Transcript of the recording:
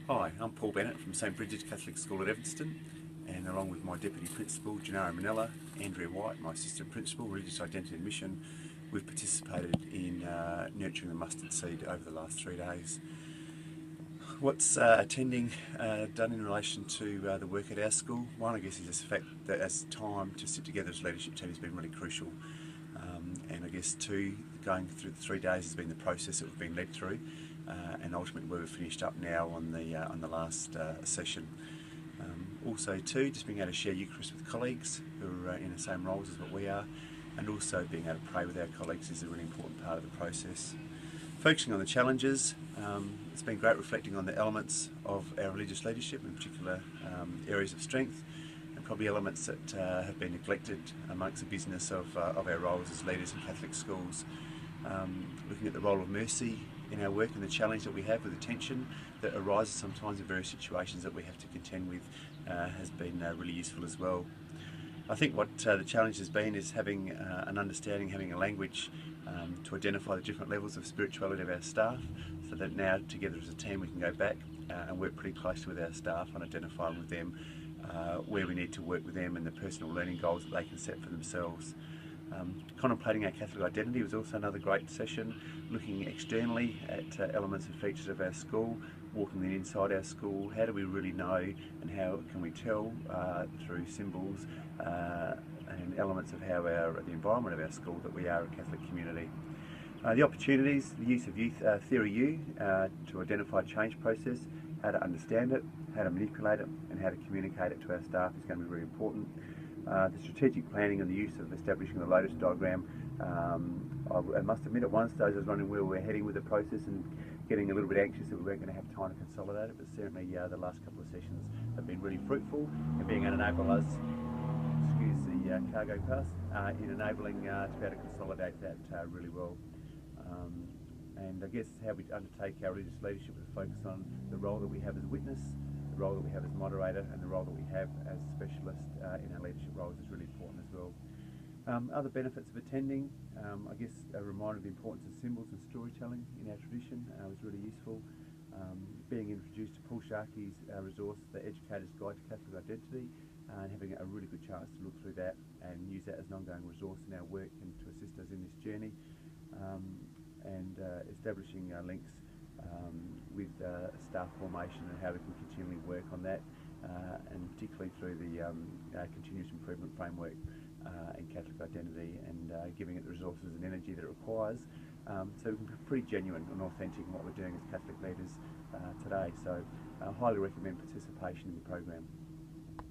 Hi, I'm Paul Bennett from St Brigid Catholic School at Evanston, and along with my Deputy Principal, Gennaro Manella, Andrea White, my Assistant Principal, Religious Identity and Mission, we've participated in nurturing the mustard seed over the last 3 days. What's attending done in relation to the work at our school? One, I guess, is the fact that as time to sit together as a leadership team has been really crucial. And I guess two, going through the 3 days has been the process that we've been led through, and ultimately where we've finished up now on the last session. Also two, just being able to share Eucharist with colleagues who are in the same roles as what we are, and also being able to pray with our colleagues is a really important part of the process. Focusing on the challenges, it's been great reflecting on the elements of our religious leadership, in particular areas of strength, and probably elements that have been neglected amongst the business of our roles as leaders in Catholic schools. Looking at the role of mercy in our work and the challenge that we have with the tension that arises sometimes in various situations that we have to contend with has been really useful as well. I think what the challenge has been is having an understanding, having a language to identify the different levels of spirituality of our staff, so that now together as a team we can go back and work pretty closely with our staff on identifying with them where we need to work with them and the personal learning goals that they can set for themselves. Contemplating our Catholic identity was also another great session, looking externally at elements and features of our school, walking inside our school. How do we really know, and how can we tell through symbols and elements of how the environment of our school that we are a Catholic community. The opportunities, the use of youth theory U to identify change process, how to understand it, how to manipulate it, and how to communicate it to our staff is going to be really important. The strategic planning and the use of establishing the Lotus diagram. I must admit at one stage I was wondering where we were heading with the process and getting a little bit anxious that we weren't going to have time to consolidate it, but certainly the last couple of sessions have been really fruitful in being able to enable us, excuse the cargo pass, in enabling to be able to consolidate that really well. And I guess how we undertake our religious leadership with a focus on the role that we have as witness, the role that we have as moderator, and the role that we have as specialist in our leadership roles is really important as well. Other benefits of attending, I guess a reminder of the importance of symbols and storytelling in our tradition was really useful. Being introduced to Paul Sharkey's resource, The Educator's Guide to Catholic Identity, and having a really good chance to look through that and use that as an ongoing resource in our work and to assist us in this journey. And establishing links with staff formation and how we can continually work on that, and particularly through the continuous improvement framework and Catholic identity, and giving it the resources and energy that it requires, so we can be pretty genuine and authentic in what we're doing as Catholic leaders today. So I highly recommend participation in the program.